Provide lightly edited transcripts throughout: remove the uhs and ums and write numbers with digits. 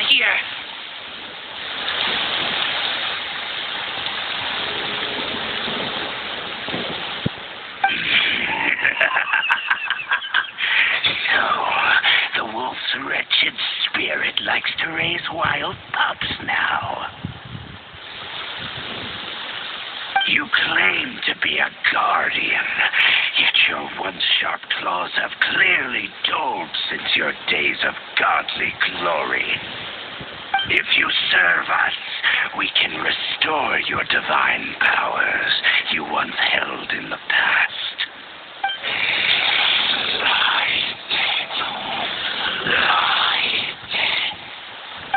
here. So, the wolf's wretched spirit likes to raise wild pups now. You claim to be a guardian, yet your once sharp claws have clearly dulled since your days of godly glory. If you serve us, we can restore your divine powers you once held in the past.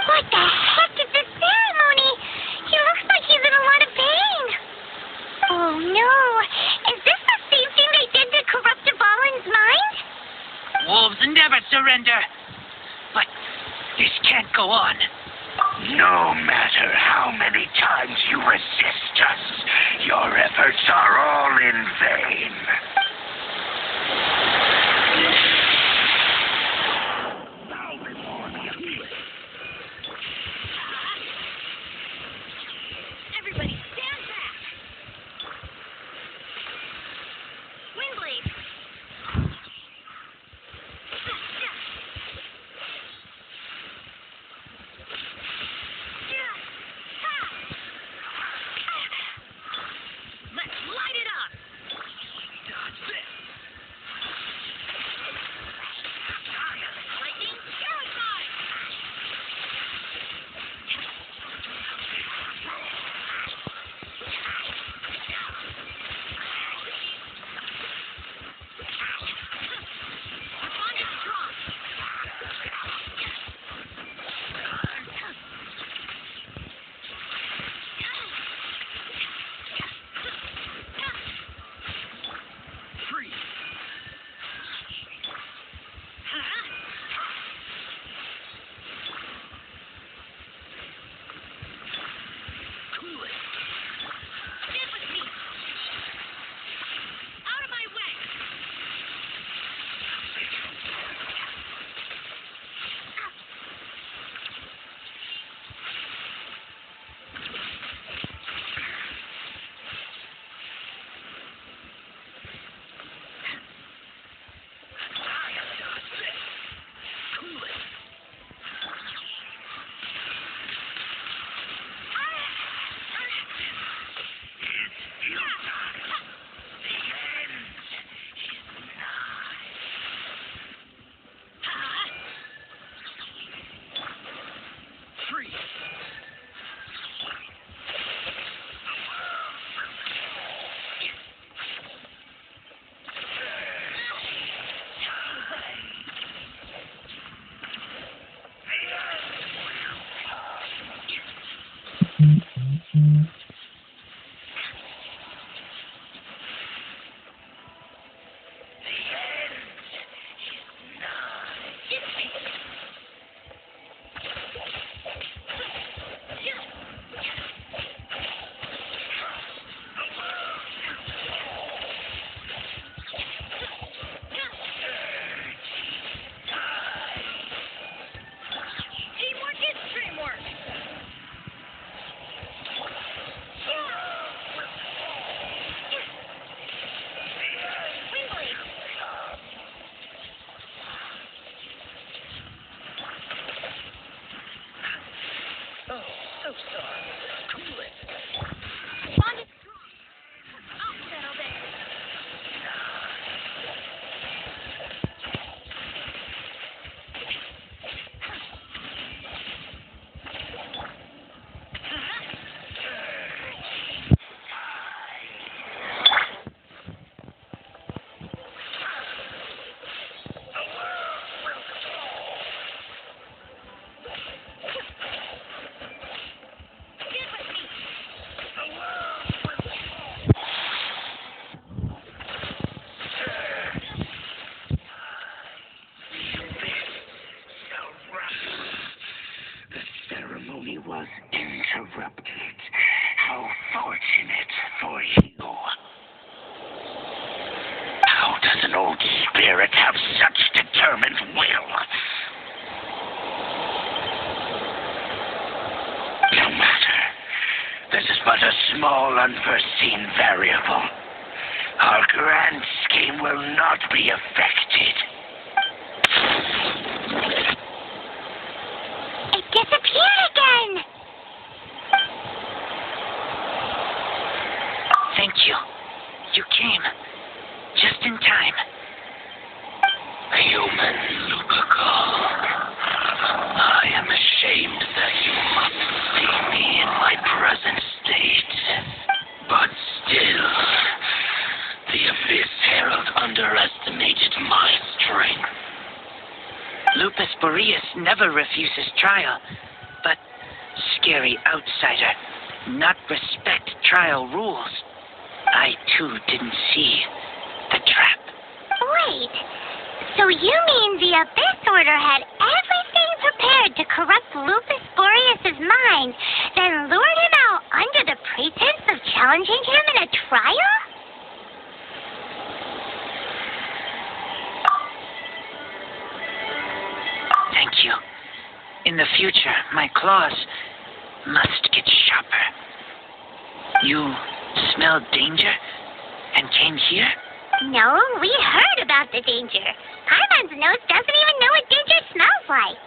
What the heck is this ceremony? He looks like he's in a lot of pain. Oh no, is this the same thing they did to corrupt Valen's mind? Wolves never surrender. But this can't go on. No matter how many times you resist us, your efforts are all in vain. Everybody stand back. Windblade. Let's light it up. Lightning purified. Responding strong. Stand with me. Out of my way. Teamwork is dreamwork. Windblade. Oh, so sorry. Cool it. Responding strong. I'll settle this. Stand with me. The ceremony was interrupted. How fortunate for you. How does an old spirit have such determined will? This is but a small, unforeseen variable. Our grand scheme will not be affected. It disappeared again! Thank you. You came. Just in time. Human Lucagal, I am ashamed that you must see me in my present state. But still, the Abyss Herald underestimated my strength. Lupus Boreas never refuses trial, but scary outsider, not respect trial rules. I too didn't see the trap. Wait, so you mean the Abyss Order had everything prepared to corrupt Lupus Boreas' mind, then lured him out under the pretense of challenging him in a trial? Thank you. In the future, my claws must get sharper. You smelled danger and came here? No, we heard about the danger. Paimon's nose doesn't even know what danger smells like.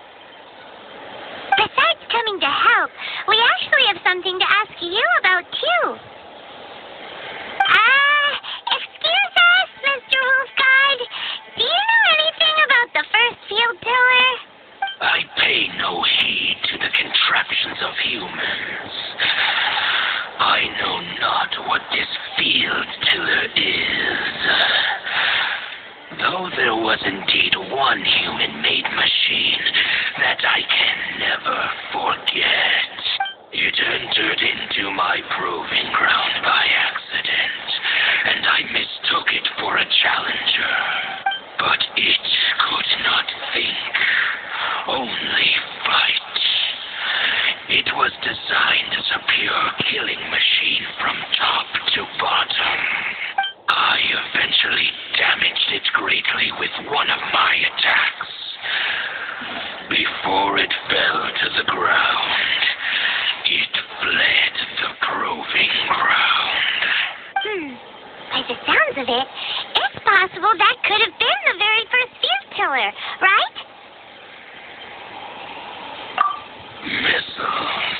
Besides coming to help, we actually have something to ask you about, too. Excuse us, Mr. Wolfguard. Do you know anything about the first field pillar? I pay no heed to the contraptions of humans. I know not what this field tiller is. Though there was indeed one human-made machine that I can never forget. It entered into my proving ground by accident, and I mistook it for a challenger. But it could not think, only fight. It was designed as a pure killing machine from top to bottom. I eventually damaged it greatly with one of my attacks. Before it fell to the ground, it fled the proving ground. By the sounds of it, it's possible that could have been the very first field pillar, right? Missiles.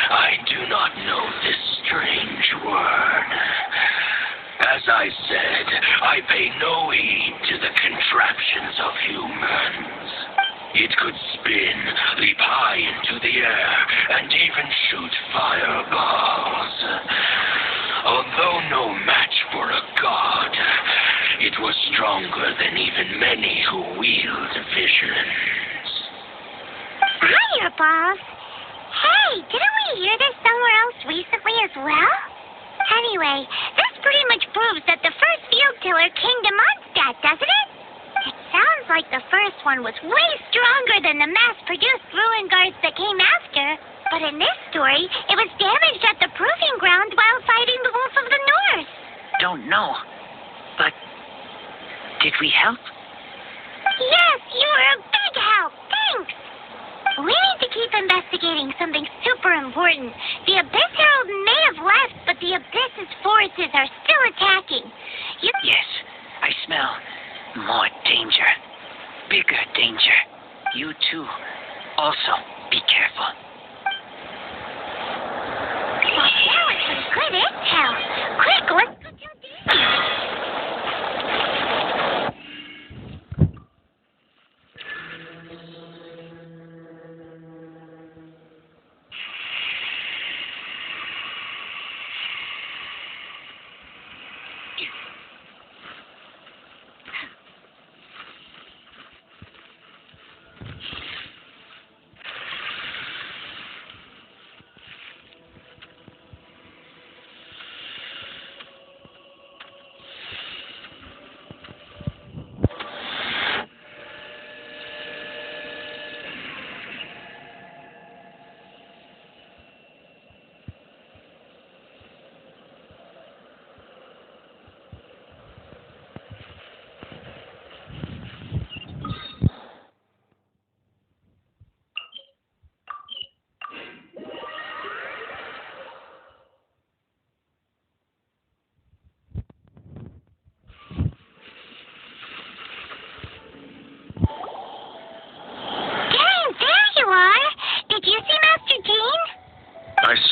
I do not know this strange word. As I said, I pay no heed to the contraptions of humans. It could spin, leap high into the air, and even shoot fireballs. Although no match for a god, it was stronger than even many who wield visions. Fireballs? Hey, didn't we hear this somewhere else recently as well? Anyway, this pretty much proves that the first field tiller came to Mondstadt, doesn't it? It sounds like the first one was way stronger than the mass-produced ruin guards that came after. But in this story, it was damaged at the proving ground while fighting the Wolf of the North. Don't know. But did we help? Yes, you were a big help. Thanks. We need to keep investigating something super important. The Abyss Herald may have left, but the Abyss's forces are still attacking. Yes, I smell more danger. Bigger danger. You too. Also, be careful. Well, now it's some good intel. Quick, let's go to the...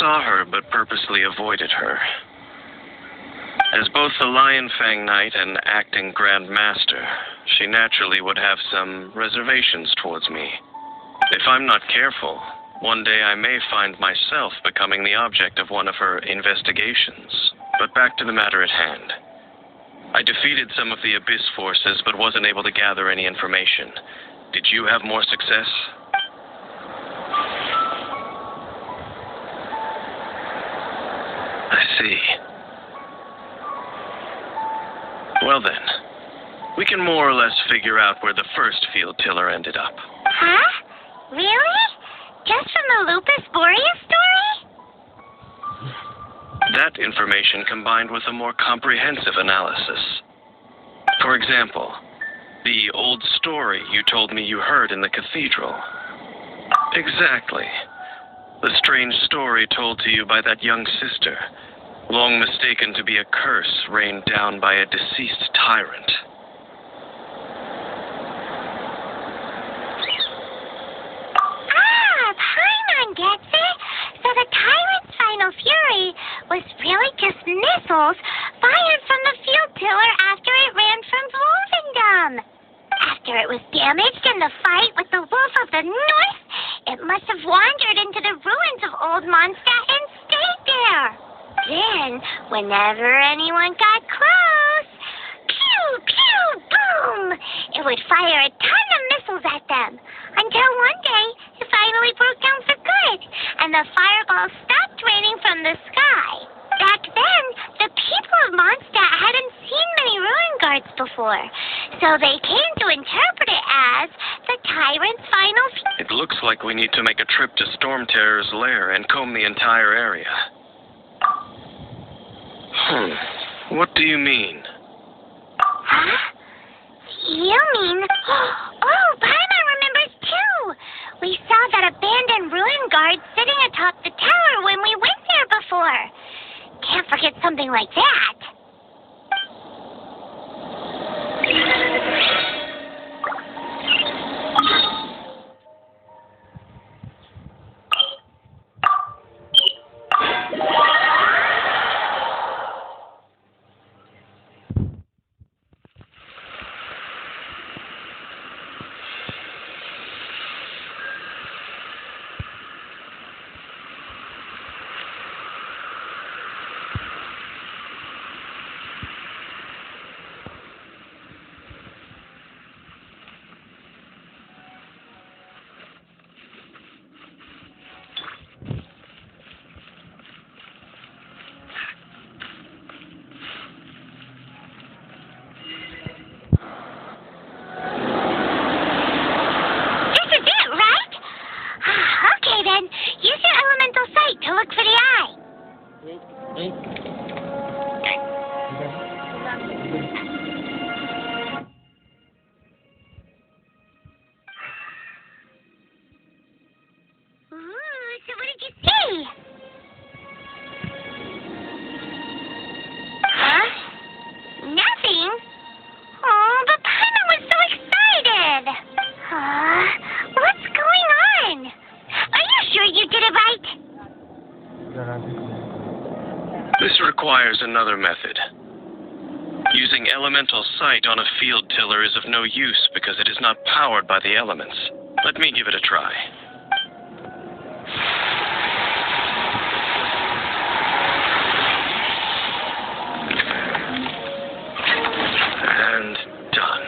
saw her but purposely avoided her. As both the Lion Fang Knight and acting Grand Master, she naturally would have some reservations towards me. If I'm not careful, one day I may find myself becoming the object of one of her investigations. But back to the matter at hand. I defeated some of the Abyss forces, but wasn't able to gather any information. Did you have more success? I see. Well then, we can more or less figure out where the first field tiller ended up. Huh? Really? Just from the Lupus Boreas story? That information combined with a more comprehensive analysis. For example, the old story you told me you heard in the cathedral. Exactly. The strange story told to you by that young sister, long mistaken to be a curse rained down by a deceased tyrant. Paimon gets it. So the tyrant's final fury was really just missiles fired from the field tiller after it ran from Wolvendom. After it was damaged in the fight with the Wolf of the North, it must have wandered into the ruins of Old Mondstadt and stayed there. Then, whenever anyone got close, pew, pew, boom, it would fire a ton of missiles at them, until one day it finally broke down for good, and the fireballs stopped raining from the sky. Back then, the people of Mondstadt hadn't seen many ruin guards before, so they came to interpret it as the tyrant's final It looks like we need to make a trip to Storm Terror's lair and comb the entire area. What do you mean? Huh? You mean... Oh, Paimon remembers too! We saw that abandoned ruin guard sitting atop the tower when we went there before. Can't forget something like that. So what did you see? Huh? Nothing? Oh, but Paimon was so excited. What's going on? Are you sure you did it right? This requires another method. Using elemental sight on a field tiller is of no use because it is not powered by the elements. Let me give it a try. And done.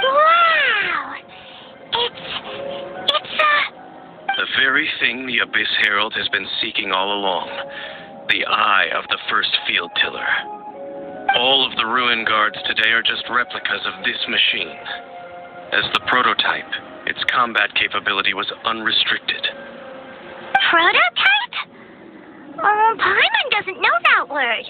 Wow! It's The very thing the Abyss Herald has been seeking all along. The eye of the first field tiller. All of the ruin guards today are just replicas of this machine. As the prototype, its combat capability was unrestricted. Prototype? Oh, Paimon doesn't know that word.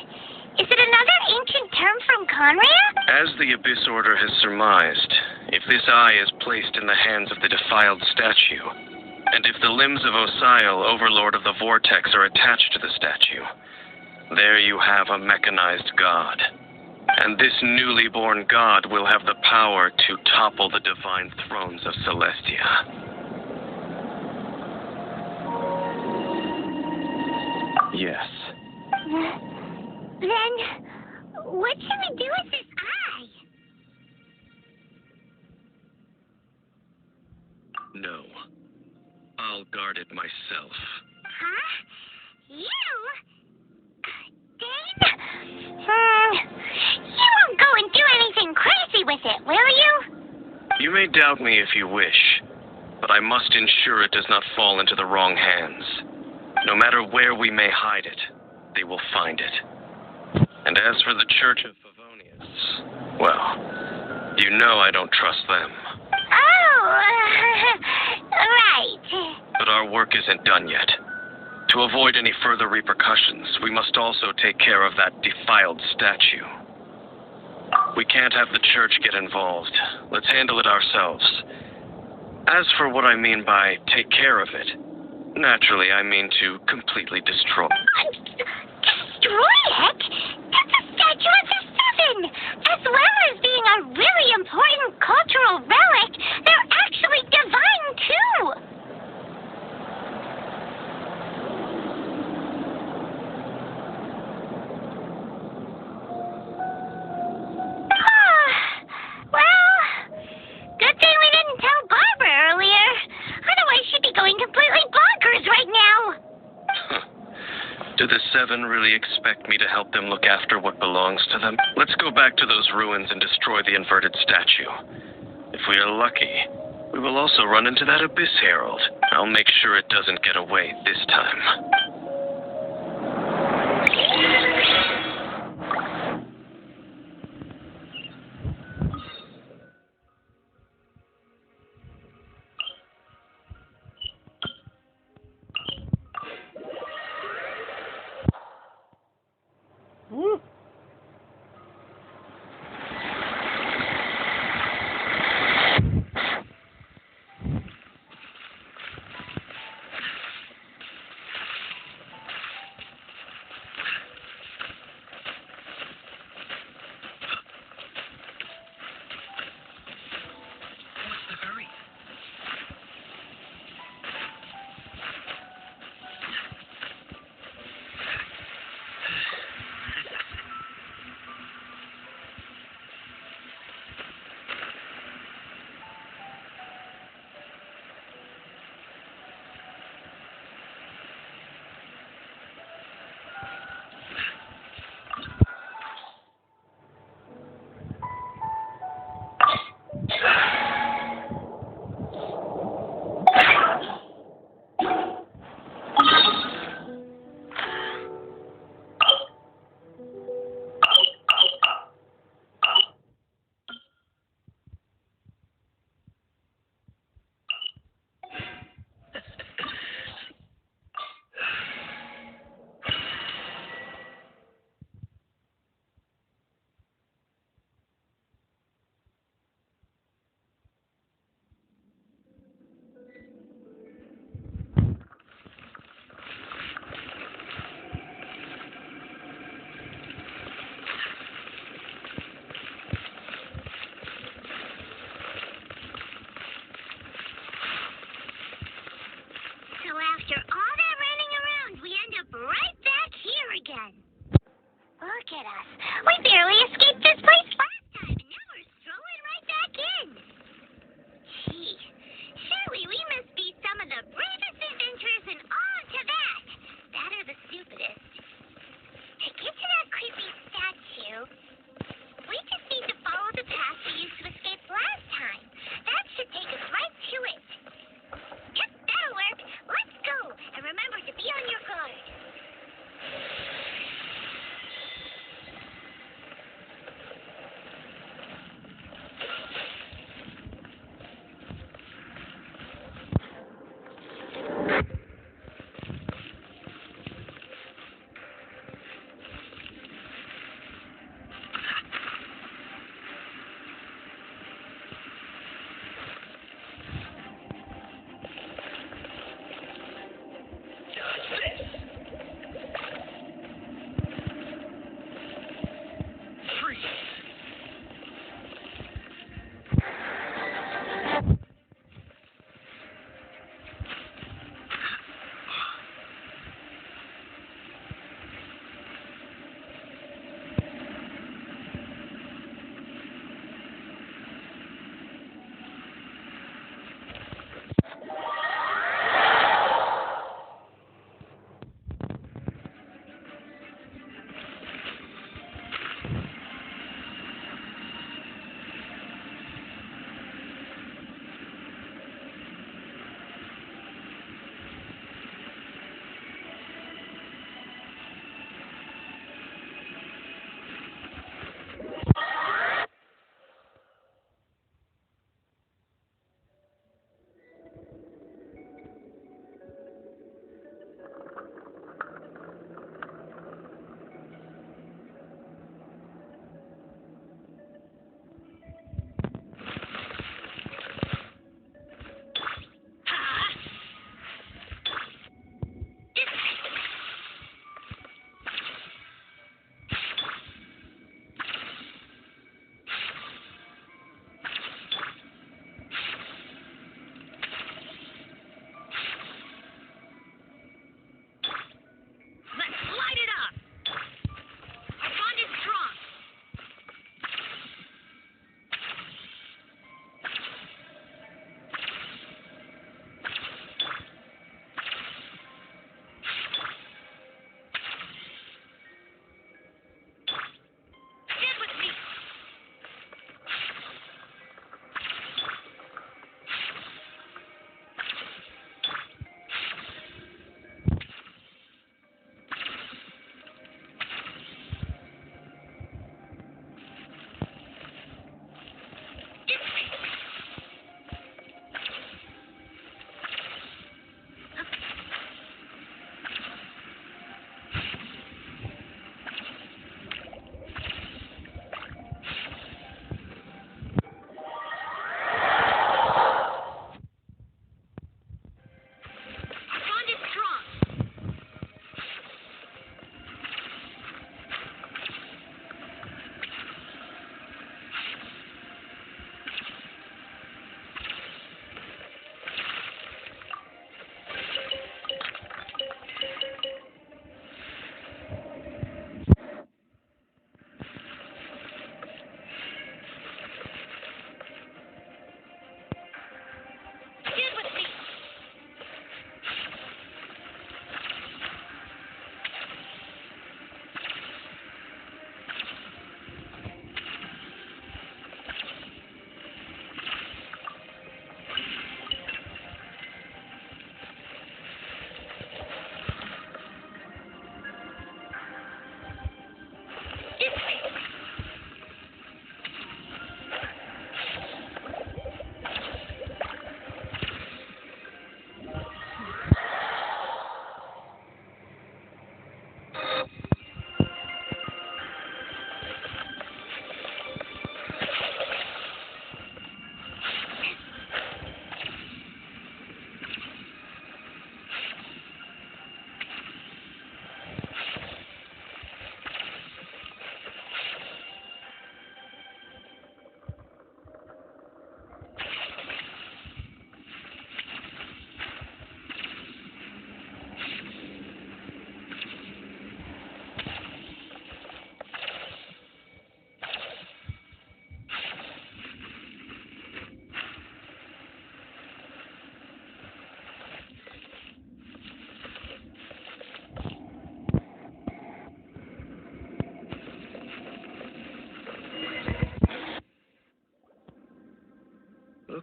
Is it another ancient term from Conria? As the Abyss Order has surmised, if this eye is placed in the hands of the defiled statue, and if the limbs of Osial, Overlord of the Vortex, are attached to the statue, there you have a mechanized god. And this newly born god will have the power to topple the divine thrones of Celestia. Yes. Then, what should we do with this eye? No. I'll guard it myself. Huh? You? Dane? You won't go and do anything crazy with it, will you? You may doubt me if you wish, but I must ensure it does not fall into the wrong hands. No matter where we may hide it, they will find it. And as for the Church of Favonius, well, you know I don't trust them. Oh, right. But our work isn't done yet. To avoid any further repercussions, we must also take care of that defiled statue. We can't have the church get involved. Let's handle it ourselves. As for what I mean by take care of it, naturally I mean to completely destroy. Destroy it? That's a statue of the Seven! As well as being a really important cultural relic, they're actually divine too! Well, good thing we didn't tell Barbara earlier. Otherwise she'd be going completely bonkers right now. Do the Seven really expect me to help them look after what belongs to them? Let's go back to those ruins and destroy the inverted statue. If we are lucky, we will also run into that Abyss Herald. I'll make sure it doesn't get away this time. After all that running around, we end up right back here again. Look at us. We barely escaped this place last time, and now we're strolling right back in. Gee, surely we must be some of the bravest adventurers in all of Tibet. That or the stupidest. To get to that creepy statue, we just need to follow the path we used to escape last time. That should take us right to it. Yep, that'll work. Let's go. And remember to be on your guard.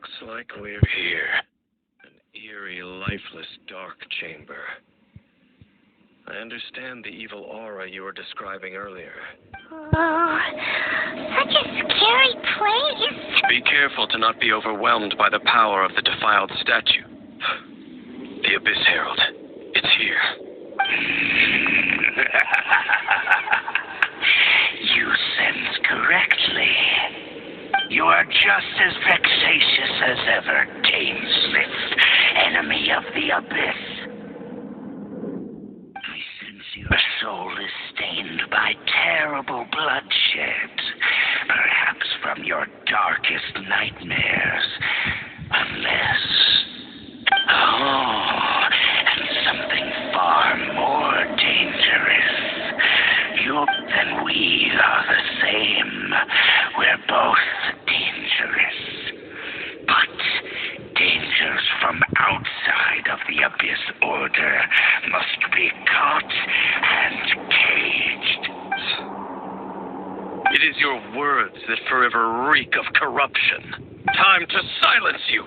Looks like we're here. An eerie, lifeless, dark chamber. I understand the evil aura you were describing earlier. Oh, such a scary place. Be careful to not be overwhelmed by the power of the defiled statue. The Abyss Herald. It's here. You sense correctly. You are just as vexatious as ever, Dainsmith, enemy of the Abyss. I sense your soul is stained by terrible bloodshed, perhaps from your darkest nightmares, unless... Oh, and something far more dangerous. You and we are the same. We're both dangerous. But dangers from outside of the Abyss Order must be caught and caged. It is your words that forever reek of corruption. Time to silence you.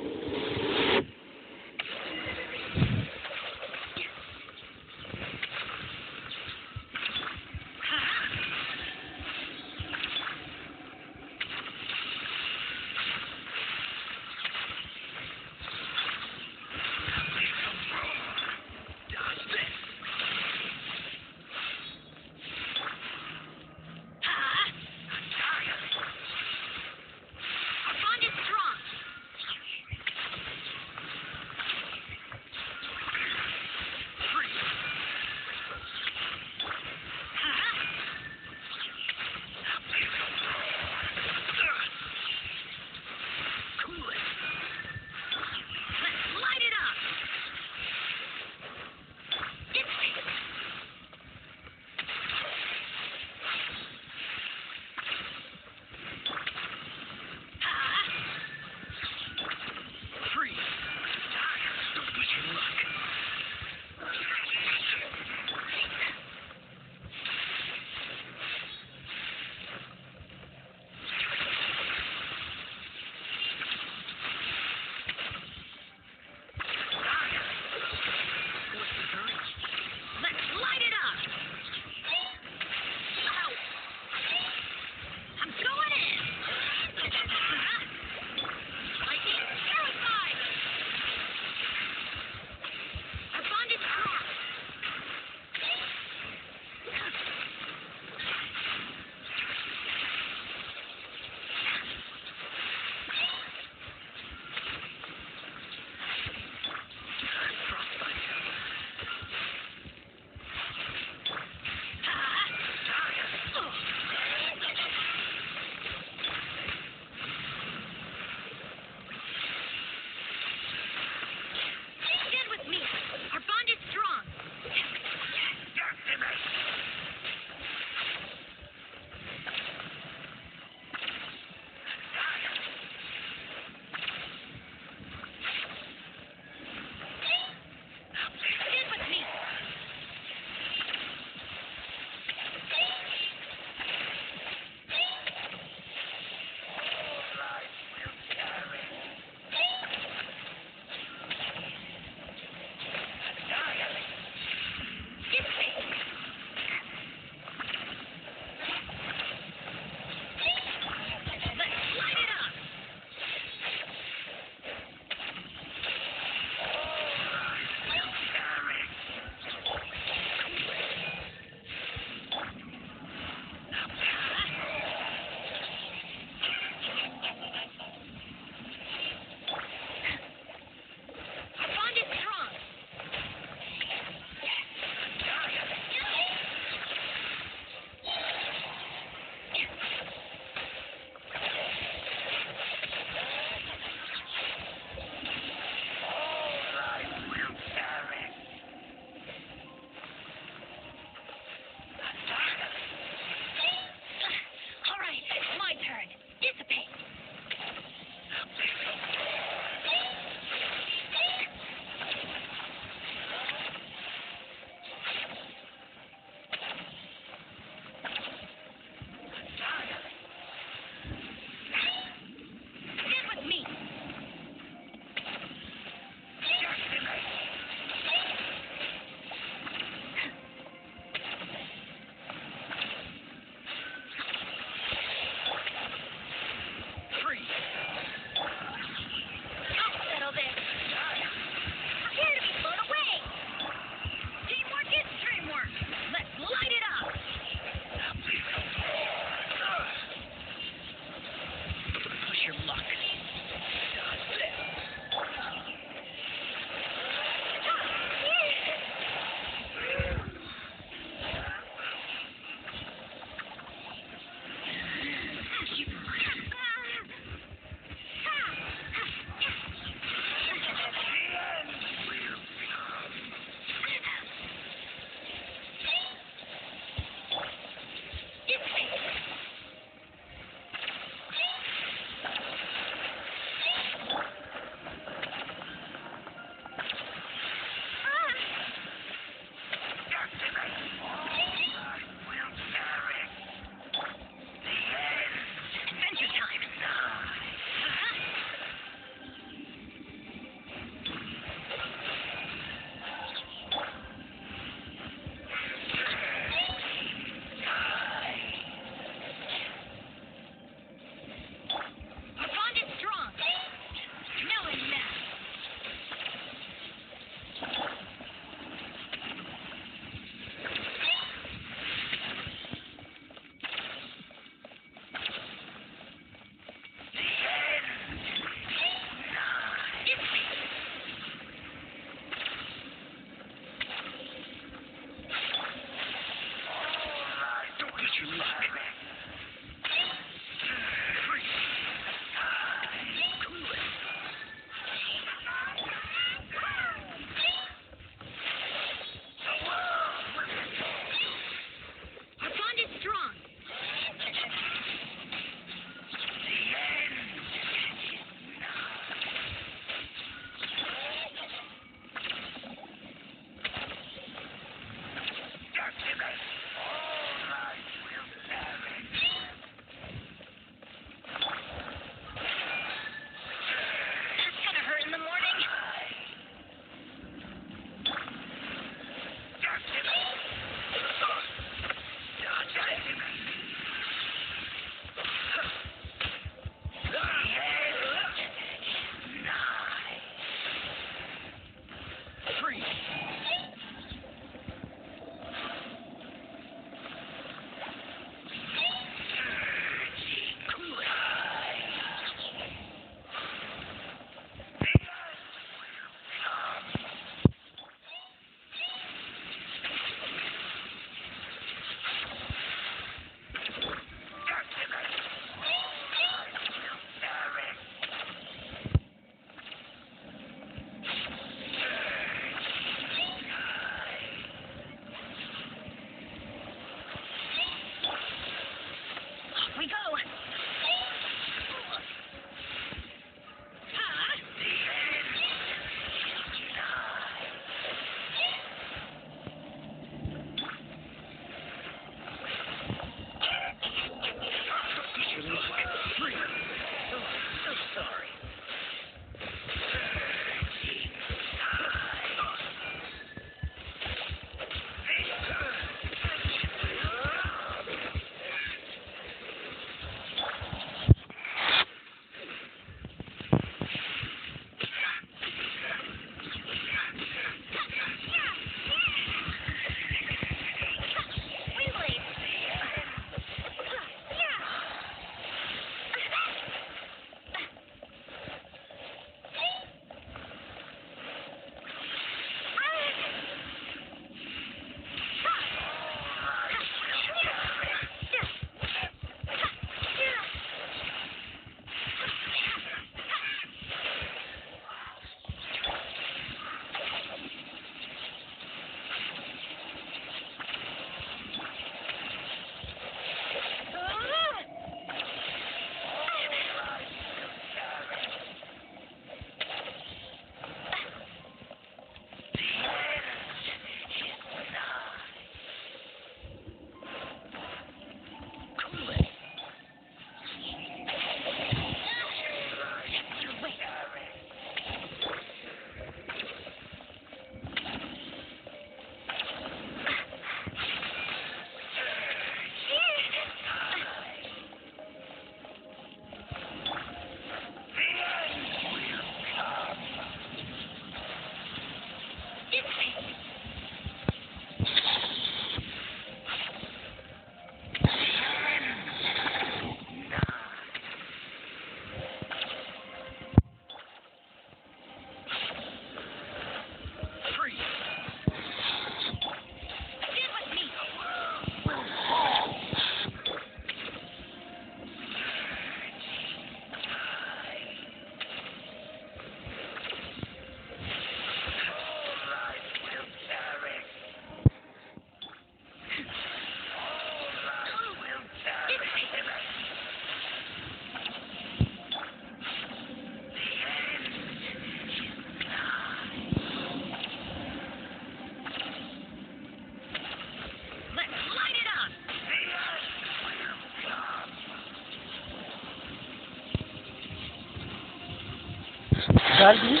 Charlie?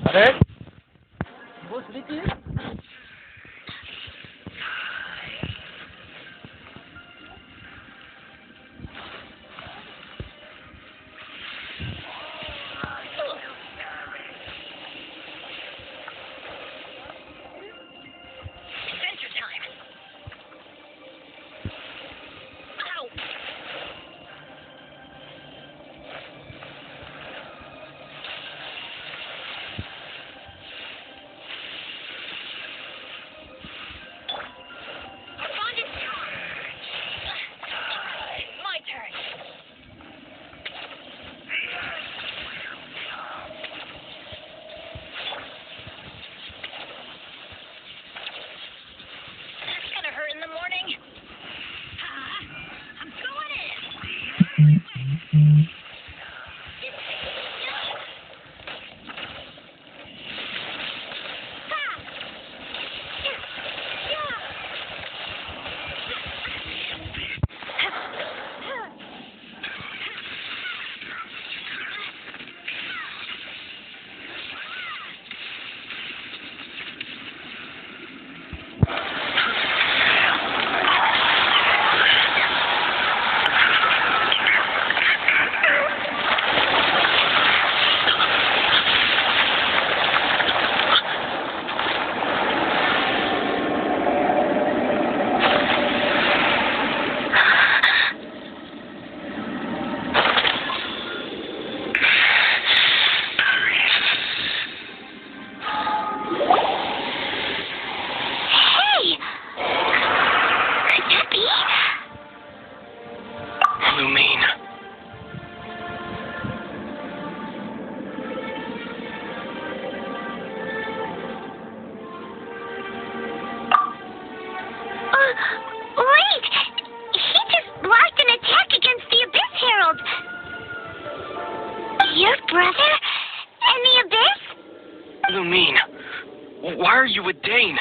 अरे वो sleepy है? Lumine. Wait! He just blocked an attack against the Abyss Herald. Your brother and the Abyss? Lumine, why are you with Dane?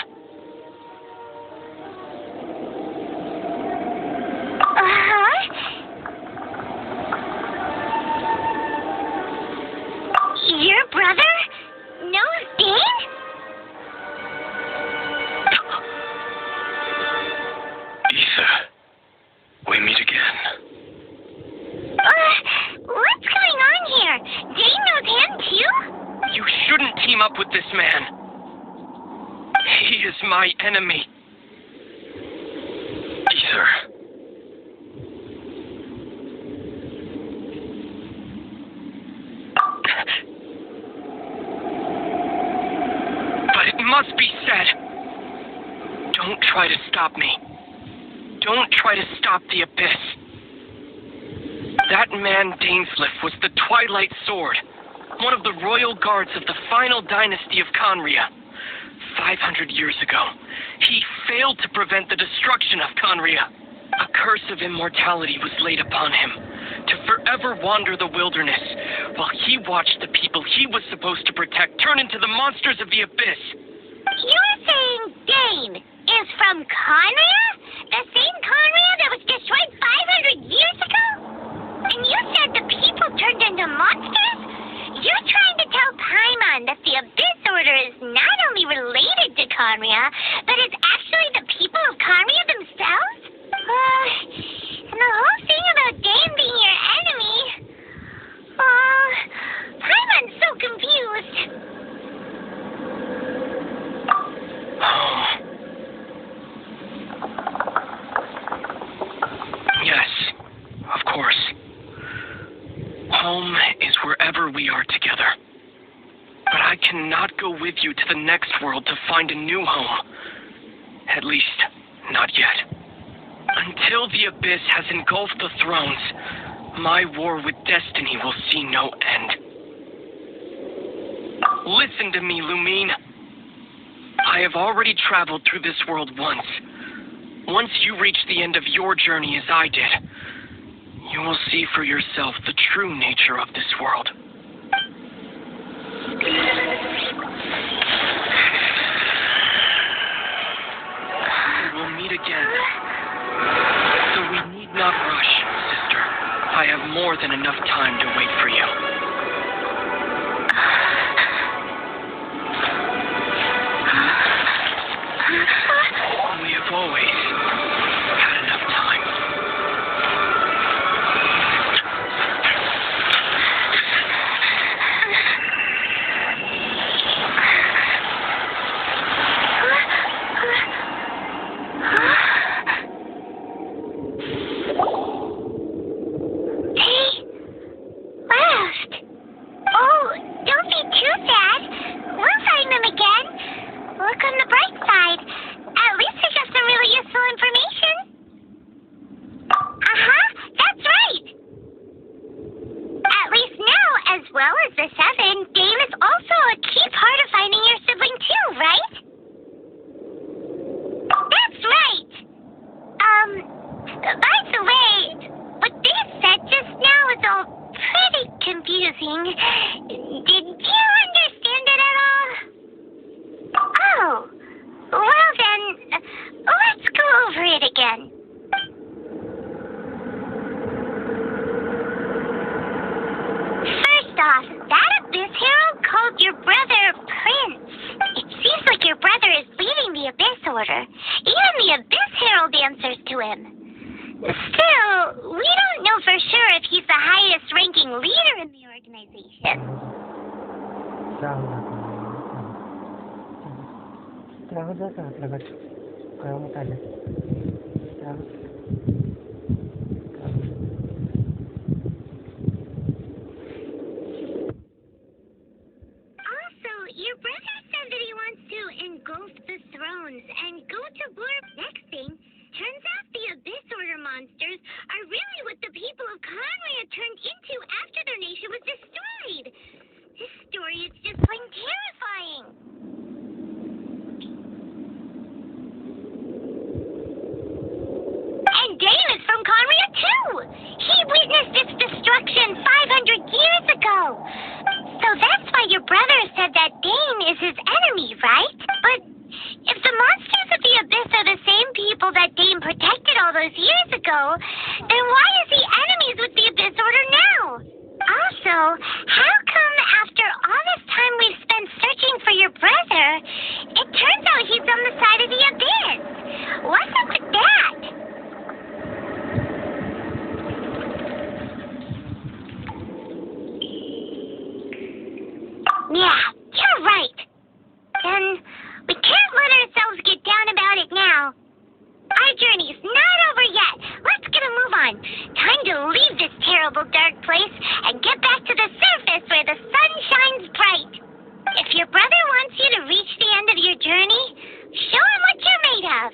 Your brother knows Dane? Ether, we meet again. What's going on here? Dane knows him too? You shouldn't team up with this man. He is my enemy. Ether. But it must be said. Don't try to stop me. Don't try to stop the Abyss. That man Dainsliff was the Twilight Sword, one of the royal guards of the final dynasty of Conria. 500 years ago, he failed to prevent the destruction of Conria. A curse of immortality was laid upon him, to forever wander the wilderness, while he watched the people he was supposed to protect turn into the monsters of the Abyss. You're saying Dane is from Conria? The same Conria that was destroyed 500 years ago? And you said the people turned into monsters? You're trying to tell Paimon that the Abyss Order is not only related to Conria, but is actually the people of Conria themselves? And the whole thing about Dane being your enemy... Paimon's so confused. Yes, of course. Home is wherever we are together. But I cannot go with you to the next world to find a new home. At least, not yet. Until the Abyss has engulfed the thrones, my war with destiny will see no end. Listen to me, Lumine. I have already traveled through this world once. Once you reach the end of your journey as I did, you will see for yourself the true nature of this world. We will meet again. So we need not rush, sister. I have more than enough time to wait for you. I've always had enough time. Did you understand it at all? Oh, well then, let's go over it again. First off, that Abyss Herald called your brother Prince. It seems like your brother is leading the Abyss Order. Even the Abyss Herald answers to him. Still, we don't know for sure if he's the highest-ranking leader in the organization. Also, your brother said that he wants to engulf the thrones and go to war. Next thing, turns out the Abyss Order monsters are really what the people of Conria turned into after their nation was destroyed. This story is just plain terrifying. And Dane is from Conria too. He witnessed its destruction 500 years ago. So that's why your brother said that Dane is his enemy, right? But if the monsters of the Abyss are the same people that Dane protected all those years ago, then why is he enemies with the Abyss Order now? Also, how come after all this time we've spent searching for your brother, it turns out he's on the side of the Abyss? What's up with that? Yeah, you're right. Then we can't let ourselves get down about it now. Our journey's not over yet. Let's get a move on. Time to leave this terrible dark place and get back to the surface where the sun shines bright. If your brother wants you to reach the end of your journey, show him what you're made of.